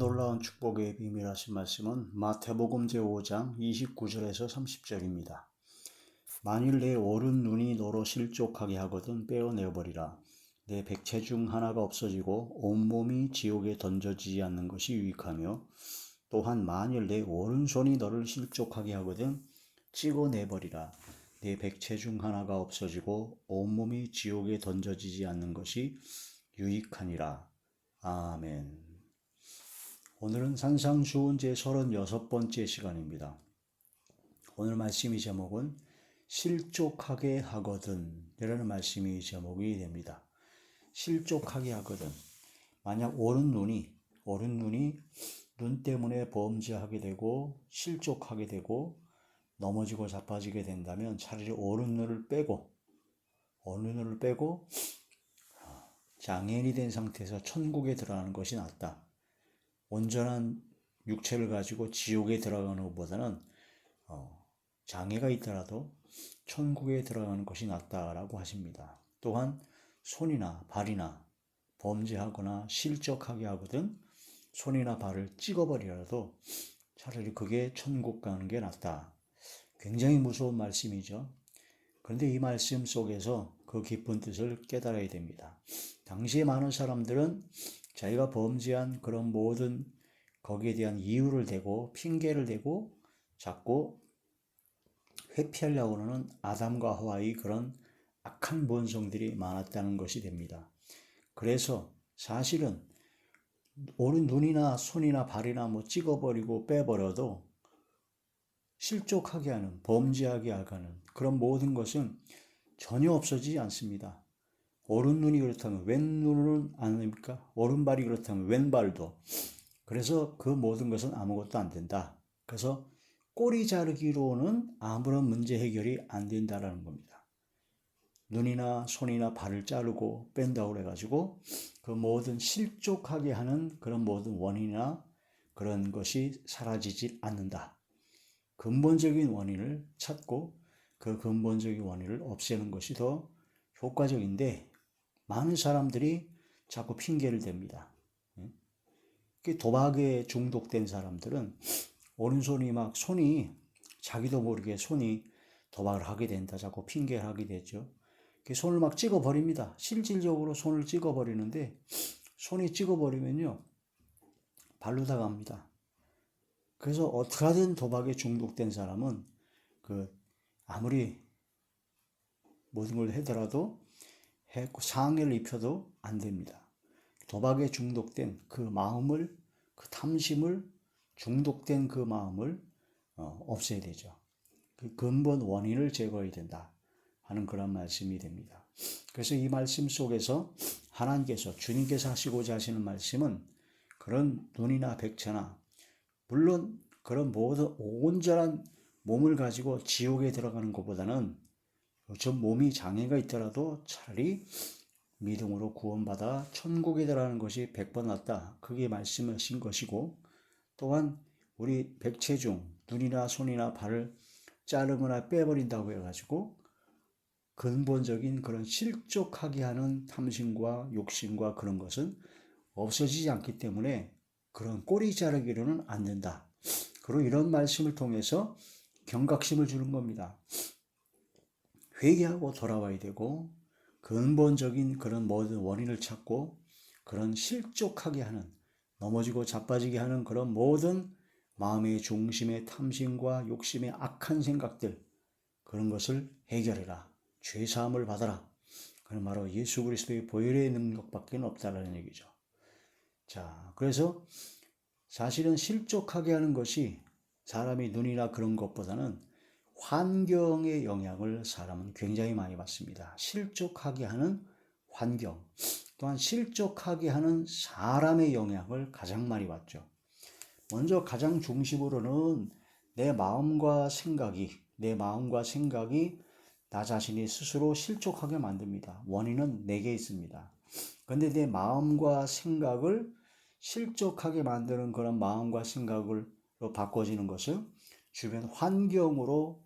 놀라운 축복의 비밀 하신 말씀은 마태복음 제5장 29절에서 30절입니다. 만일 내 오른 눈이 너로 실족하게 하거든 빼어내버리라. 내 백체 중 하나가 없어지고 온몸이 지옥에 던져지지 않는 것이 유익하며, 또한 만일 내 오른손이 너를 실족하게 하거든 찍어내버리라. 내 백체 중 하나가 없어지고 온몸이 지옥에 던져지지 않는 것이 유익하니라. 아멘. 오늘은 산상수훈 제36번째 시간입니다. 오늘 말씀의 제목은 실족하게 하거든 이라는 말씀이 제목이 됩니다. 실족하게 하거든. 만약 오른 눈이 눈 때문에 범죄하게 되고 실족하게 되고 넘어지고 자빠지게 된다면 차라리 오른 눈을 빼고 장애인이 된 상태에서 천국에 들어가는 것이 낫다. 온전한 육체를 가지고 지옥에 들어가는 것보다는 장애가 있더라도 천국에 들어가는 것이 낫다라고 하십니다. 또한 손이나 발이나 범죄하거나 실족하게 하거든 손이나 발을 찍어버리라도 차라리 그게 천국 가는 게 낫다. 굉장히 무서운 말씀이죠. 그런데 이 말씀 속에서 그 깊은 뜻을 깨달아야 됩니다. 당시에 많은 사람들은 자기가 범죄한 그런 모든 거기에 대한 이유를 대고 핑계를 대고 자꾸 회피하려고 하는 아담과 하와의 그런 악한 본성들이 많았다는 것이 됩니다. 그래서 사실은 오른 눈이나 손이나 발이나 찍어버리고 빼버려도 실족하게 하는, 범죄하게 하는 그런 모든 것은 전혀 없어지지 않습니다. 오른 눈이 그렇다면 왼 눈은 아닙니까? 오른발이 그렇다면 왼발도. 그래서 그 모든 것은 아무것도 안 된다. 그래서 꼬리 자르기로는 아무런 문제 해결이 안 된다라는 겁니다. 눈이나 손이나 발을 자르고 뺀다고 해가지고 그 모든 실족하게 하는 그런 모든 원인이나 그런 것이 사라지지 않는다. 근본적인 원인을 찾고 그 근본적인 원인을 없애는 것이 더 효과적인데, 많은 사람들이 자꾸 핑계를 댑니다. 도박에 중독된 사람들은 오른손이 손이 자기도 모르게 손이 도박을 하게 된다. 자꾸 핑계를 하게 되죠. 손을 찍어버립니다. 실질적으로 손을 찍어버리는데, 손이 찍어버리면요 발로 다 갑니다. 그래서 어떻게든 도박에 중독된 사람은 아무리 모든 걸 하더라도 상해를 입혀도 안 됩니다. 도박에 중독된 그 마음을, 그 탐심을, 중독된 그 마음을 없애야 되죠. 그 근본 원인을 제거해야 된다 하는 그런 말씀이 됩니다. 그래서 이 말씀 속에서 하나님께서, 주님께서 하시고자 하시는 말씀은 그런 눈이나 백체나, 물론 그런 모든 온전한 몸을 가지고 지옥에 들어가는 것보다는 저 몸이 장애가 있더라도 차라리 믿음으로 구원받아 천국에 들어가는 것이 100번 낫다. 그게 말씀하신 것이고, 또한 우리 백체 중 눈이나 손이나 발을 자르거나 빼버린다고 해가지고 근본적인 그런 실족하게 하는 탐심과 욕심과 그런 것은 없어지지 않기 때문에 그런 꼬리 자르기로는 안 된다. 그리고 이런 말씀을 통해서 경각심을 주는 겁니다. 회개하고 돌아와야 되고 근본적인 그런 모든 원인을 찾고 그런 실족하게 하는, 넘어지고 자빠지게 하는 그런 모든 마음의 중심의 탐심과 욕심의 악한 생각들, 그런 것을 해결해라. 죄사함을 받아라. 그건 바로 예수 그리스도의 보혈의 능력밖에 없다라는 얘기죠. 자, 그래서 사실은 실족하게 하는 것이 사람이 눈이나 그런 것보다는 환경의 영향을 사람은 굉장히 많이 받습니다. 실족하게 하는 환경, 또한 실족하게 하는 사람의 영향을 가장 많이 받죠. 먼저 가장 중심으로는 내 마음과 생각이 나 자신이 스스로 실족하게 만듭니다. 원인은 내게 있습니다. 그런데 내 마음과 생각을 실족하게 만드는 그런 마음과 생각으로 바꿔지는 것은 주변 환경으로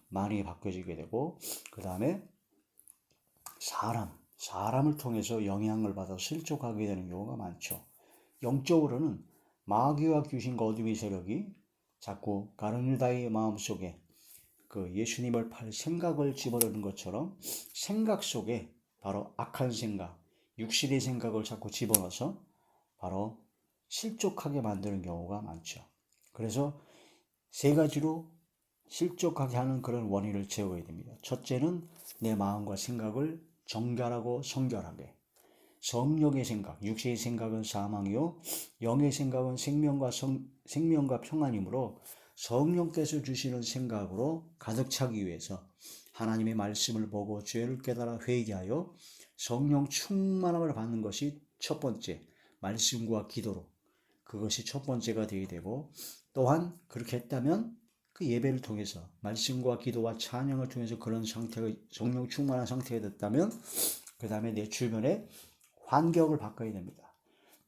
많이 바뀌어지게 되고, 그 다음에 사람을 통해서 영향을 받아 실족하게 되는 경우가 많죠. 영적으로는 마귀와 귀신과 어둠의 세력이 자꾸 가룟유다의 마음속에 그 예수님을 팔 생각을 집어넣는 것처럼 생각 속에 바로 악한 생각, 육신의 생각을 자꾸 집어넣어서 바로 실족하게 만드는 경우가 많죠. 그래서 세 가지로 실족하게 하는 그런 원인을 제어해야 됩니다. 첫째는 내 마음과 생각을 정결하고 성결하게. 성령의 생각, 육체의 생각은 사망이요 영의 생각은 생명과 평안이므로 성령께서 주시는 생각으로 가득 차기 위해서 하나님의 말씀을 보고 죄를 깨달아 회개하여 성령 충만함을 받는 것이 첫 번째, 말씀과 기도로 그것이 첫 번째가 되어야 되고, 또한 그렇게 했다면 그 예배를 통해서 말씀과 기도와 찬양을 통해서 그런 상태가 성령 충만한 상태가 됐다면 그 다음에 내 주변에 환경을 바꿔야 됩니다.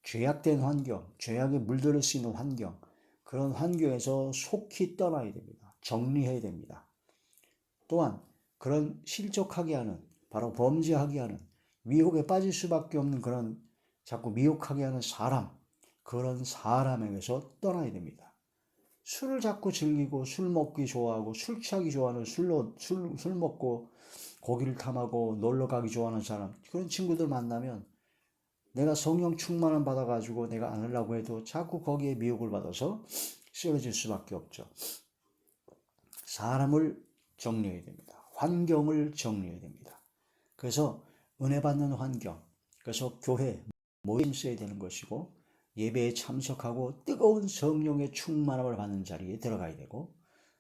죄악된 환경, 죄악에 물들을 수 있는 환경, 그런 환경에서 속히 떠나야 됩니다. 정리해야 됩니다. 또한 그런 실족하게 하는, 바로 범죄하게 하는, 미혹에 빠질 수밖에 없는 그런 자꾸 미혹하게 하는 사람, 그런 사람에게서 떠나야 됩니다. 술을 자꾸 즐기고 술 먹기 좋아하고 술 취하기 좋아하는 술 먹고 고기를 탐하고 놀러 가기 좋아하는 사람, 그런 친구들 만나면 내가 성령 충만함 받아가지고 내가 안 하려고 해도 자꾸 거기에 미혹을 받아서 쓰러질 수밖에 없죠. 사람을 정리해야 됩니다. 환경을 정리해야 됩니다. 그래서 은혜 받는 환경, 그래서 교회 모임 써야 되는 것이고 예배에 참석하고 뜨거운 성령의 충만함을 받는 자리에 들어가야 되고,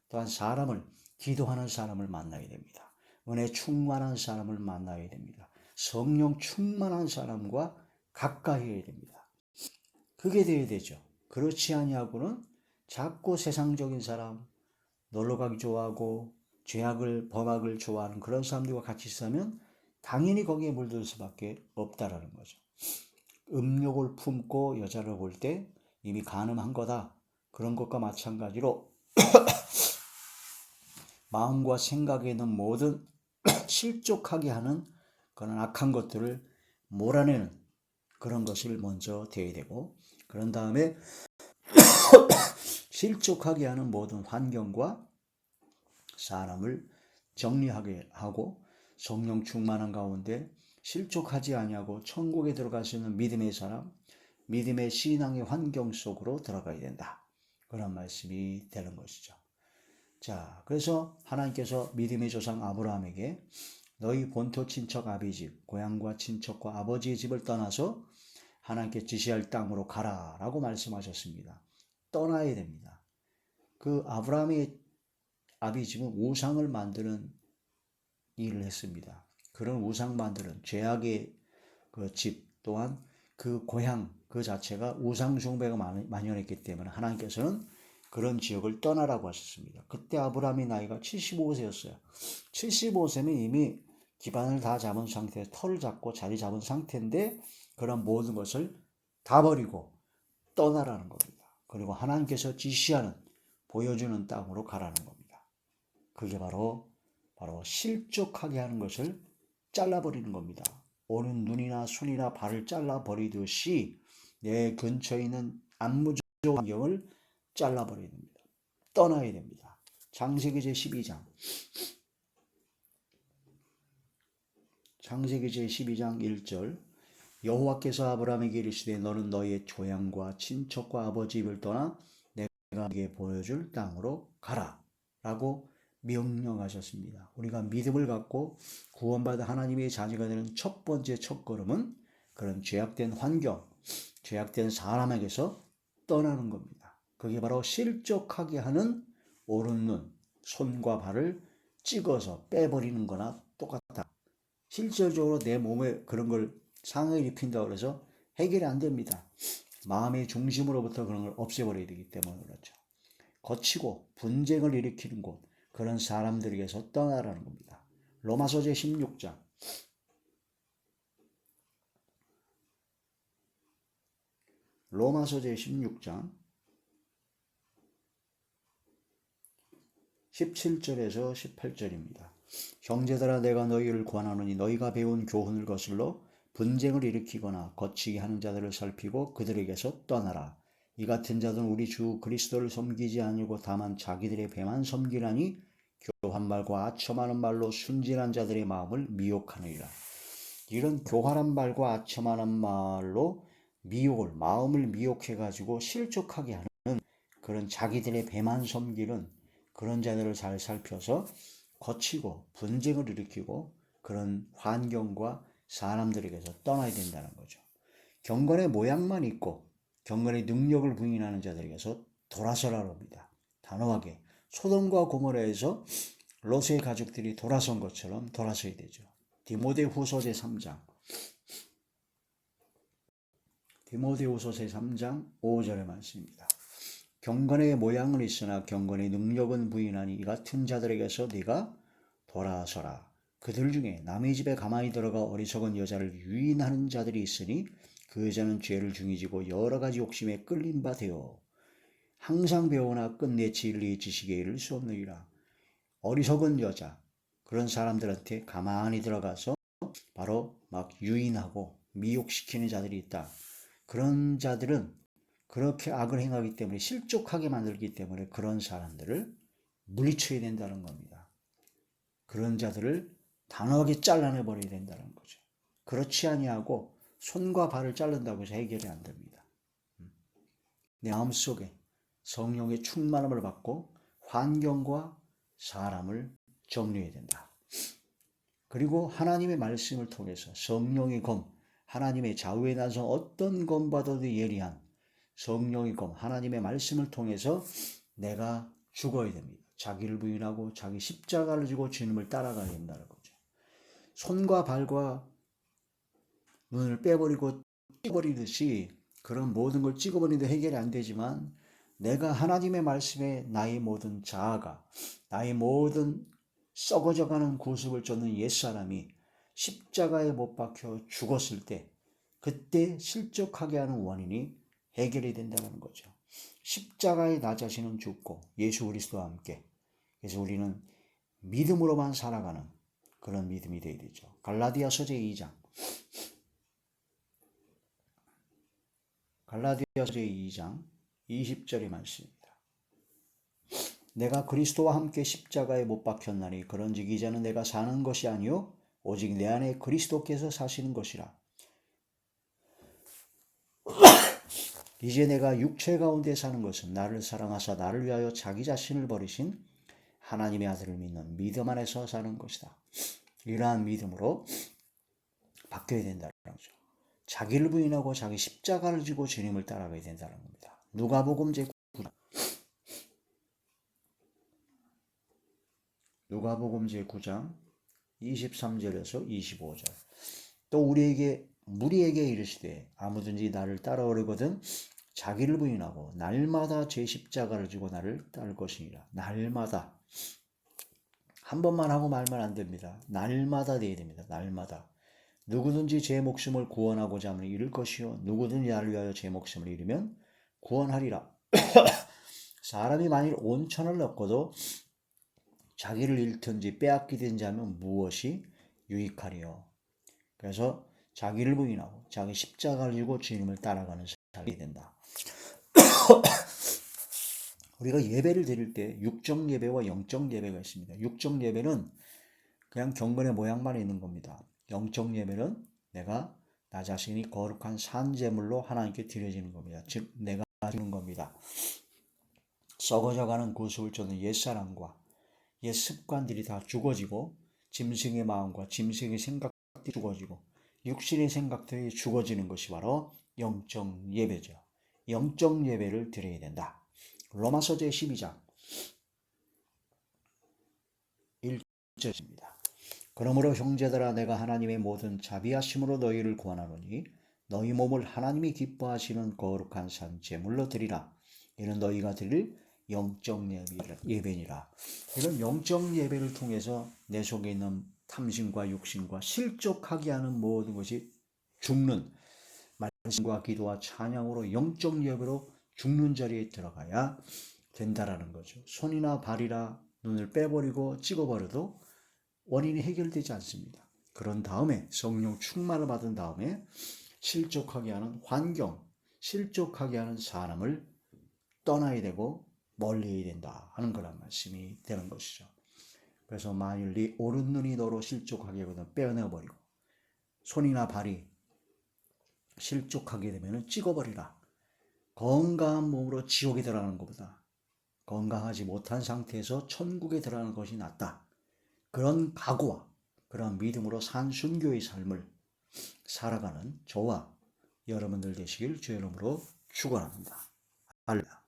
또한 사람을, 기도하는 사람을 만나야 됩니다. 은혜 충만한 사람을 만나야 됩니다. 성령 충만한 사람과 가까이 해야 됩니다. 그게 되어야 되죠. 그렇지 아니하고는 자꾸 세상적인 사람, 놀러가기 좋아하고 죄악을, 범악을 좋아하는 그런 사람들과 같이 있으면 당연히 거기에 물들 수밖에 없다라는 거죠. 음욕을 품고 여자를 볼 때 이미 간음한 거다. 그런 것과 마찬가지로 마음과 생각에 있는 모든 실족하게 하는 그런 악한 것들을 몰아내는 그런 것을 먼저 되어야 되고, 그런 다음에 실족하게 하는 모든 환경과 사람을 정리하게 하고 성령 충만한 가운데 실족하지 아니하고 천국에 들어갈 수 있는 믿음의 사람, 믿음의 신앙의 환경 속으로 들어가야 된다. 그런 말씀이 되는 것이죠. 자, 그래서 하나님께서 믿음의 조상 아브라함에게 너희 본토 친척 아비집, 고향과 친척과 아버지의 집을 떠나서 하나님께 지시할 땅으로 가라 라고 말씀하셨습니다. 떠나야 됩니다. 그 아브라함의 아비집은 우상을 만드는 일을 했습니다. 그런 우상 만드는 죄악의 그 집, 또한 그 고향 그 자체가 우상 숭배가 만연했기 때문에 하나님께서는 그런 지역을 떠나라고 하셨습니다. 그때 아브라함의 나이가 75세였어요. 75세면 이미 기반을 다 잡은 상태에서 털을 잡고 자리 잡은 상태인데 그런 모든 것을 다 버리고 떠나라는 겁니다. 그리고 하나님께서 지시하는, 보여주는 땅으로 가라는 겁니다. 그게 바로 실족하게 하는 것을 잘라버리는 겁니다. 오는 눈이나 손이나 발을 잘라버리듯이 내 근처에 있는 안무적 환경을 잘라버려야 됩니다. 떠나야 됩니다. 창세기 제12장 창세기 제12장 1절 여호와께서 아브라함에게 이르시되 너는 너희의 조향과 친척과 아버지 집을 떠나 내가 네게 보여줄 땅으로 가라 라고 명령하셨습니다. 우리가 믿음을 갖고 구원받은 하나님의 자녀가 되는 첫 번째 첫걸음은 그런 죄악된 환경, 죄악된 사람에게서 떠나는 겁니다. 그게 바로 실족하게 하는 오른 눈, 손과 발을 찍어서 빼버리는 거나 똑같다. 실질적으로 내 몸에 그런 걸 상해를 입힌다고 해서 해결이 안 됩니다. 마음의 중심으로부터 그런 걸 없애버려야 되기 때문에 그렇죠. 거치고 분쟁을 일으키는 곳, 그런 사람들에게서 떠나라는 겁니다. 로마서 제16장 로마서 제16장 17절에서 18절입니다. 형제들아 내가 너희를 권하노니 너희가 배운 교훈을 거슬러 분쟁을 일으키거나 거치게 하는 자들을 살피고 그들에게서 떠나라. 이 같은 자들은 우리 주 그리스도를 섬기지 아니고 다만 자기들의 배만 섬기라니 교한 말과 아첨하는 말로 순진한 자들의 마음을 미혹하느니라. 이런 교활한 말과 아첨하는 말로 마음을 미혹해가지고 실족하게 하는 그런 자기들의 배만 섬기는 그런 자들을 잘 살펴서 거치고 분쟁을 일으키고 그런 환경과 사람들에게서 떠나야 된다는 거죠. 경건의 모양만 있고 경건의 능력을 부인하는 자들에게서 돌아서라고 합니다. 단호하게 소돔과 고모라에서 롯의 가족들이 돌아선 것처럼 돌아서야 되죠. 디모데후서 제3장 5절의 말씀입니다. 경건의 모양은 있으나 경건의 능력은 부인하니 이 같은 자들에게서 네가 돌아서라. 그들 중에 남의 집에 가만히 들어가 어리석은 여자를 유인하는 자들이 있으니 그 여자는 죄를 중이지고 여러 가지 욕심에 끌린 바 되어 항상 배우나 끝내 진리의 지식에 이를 수 없느니라. 어리석은 여자, 그런 사람들한테 가만히 들어가서 바로 막 유인하고 미혹시키는 자들이 있다. 그런 자들은 그렇게 악을 행하기 때문에 실족하게 만들기 때문에 그런 사람들을 물리쳐야 된다는 겁니다. 그런 자들을 단호하게 잘라내버려야 된다는 거죠. 그렇지 아니하고 손과 발을 자른다고 해서 해결이 안 됩니다. 내 마음속에 성령의 충만함을 받고 환경과 사람을 정리해야 된다. 그리고 하나님의 말씀을 통해서 성령의 검, 하나님의 좌우에 나서 어떤 검보다도 예리한 성령의 검, 하나님의 말씀을 통해서 내가 죽어야 됩니다. 자기를 부인하고 자기 십자가를 지고 주님을 따라가야 된다는 거죠. 손과 발과 눈을 빼버리고 찍어버리듯이 그런 모든 걸 찍어버리는데 해결이 안 되지만 내가 하나님의 말씀에 나의 모든 자아가 나의 모든 썩어져가는 구습을 쫓는 옛사람이 십자가에 못 박혀 죽었을 때 그때 실족하게 하는 원인이 해결이 된다는 거죠. 십자가에 나 자신은 죽고 예수 그리스도와 함께 그래서 우리는 믿음으로만 살아가는 그런 믿음이 되어야 되죠. 갈라디아서 제2장 20절의 말씀입니다. 내가 그리스도와 함께 십자가에 못 박혔나니 그런즉 이제는 내가 사는 것이 아니요 오직 내 안에 그리스도께서 사시는 것이라. 이제 내가 육체 가운데 사는 것은 나를 사랑하사 나를 위하여 자기 자신을 버리신 하나님의 아들을 믿는 믿음 안에서 사는 것이다. 이러한 믿음으로 바뀌어야 된다는 거죠. 자기를 부인하고 자기 십자가를 지고 주님을 따라가야 된다는 겁니다. 누가복음 제9장 23절에서 25절. 또 무리에게 이르시되 아무든지 나를 따라오려거든 자기를 부인하고 날마다 제 십자가를 지고 나를 따를 것이니라. 날마다. 한 번만 하고 말면 안 됩니다. 날마다 돼야 됩니다. 날마다. 누구든지 제 목숨을 구원하고자 하면 잃을 것이요 누구든지 나를 위하여 제 목숨을 잃으면 구원하리라. 사람이 만일 온천을 얻고도 자기를 잃든지 빼앗기든지 하면 무엇이 유익하리요. 그래서 자기를 부인하고 자기 십자가를 지고 주님을 따라가는 사람이 된다. 우리가 예배를 드릴 때 육적 예배와 영적 예배가 있습니다. 육적 예배는 그냥 경건의 모양만 있는 겁니다. 영적 예배는 내가 나 자신이 거룩한 산제물로 하나님께 드려지는 겁니다. 즉 내가 주는 겁니다. 썩어져가는 구습을 쫓는 옛사람과 옛 습관들이 다 죽어지고 짐승의 마음과 짐승의 생각들이 죽어지고 육신의 생각들이 죽어지는 것이 바로 영적 예배죠. 영적 예배를 드려야 된다. 로마서 제12장 1절입니다. 그러므로 형제들아 내가 하나님의 모든 자비하심으로 너희를 구원하노니 너희 몸을 하나님이 기뻐하시는 거룩한 산 제물로 드리라. 이는 너희가 드릴 영적 예배니라. 이런 영적 예배를 통해서 내 속에 있는 탐심과 육신과 실족하게 하는 모든 것이 죽는 말씀과 기도와 찬양으로 영적 예배로 죽는 자리에 들어가야 된다라는 거죠. 손이나 발이나 눈을 빼버리고 찍어버려도 원인이 해결되지 않습니다. 그런 다음에 성령 충만을 받은 다음에 실족하게 하는 환경, 실족하게 하는 사람을 떠나야 되고 멀리 해야 된다 하는 거란 말씀이 되는 것이죠. 그래서 만일 네 오른 눈이 너로 실족하게 하거든 빼어내버리고 손이나 발이 실족하게 되면 찍어버리라. 건강한 몸으로 지옥에 들어가는 것보다 건강하지 못한 상태에서 천국에 들어가는 것이 낫다. 그런 각오와 그런 믿음으로 산 순교의 삶을 살아가는 저와 여러분들 되시길 주의 이름으로 축원합니다. 할렐루야.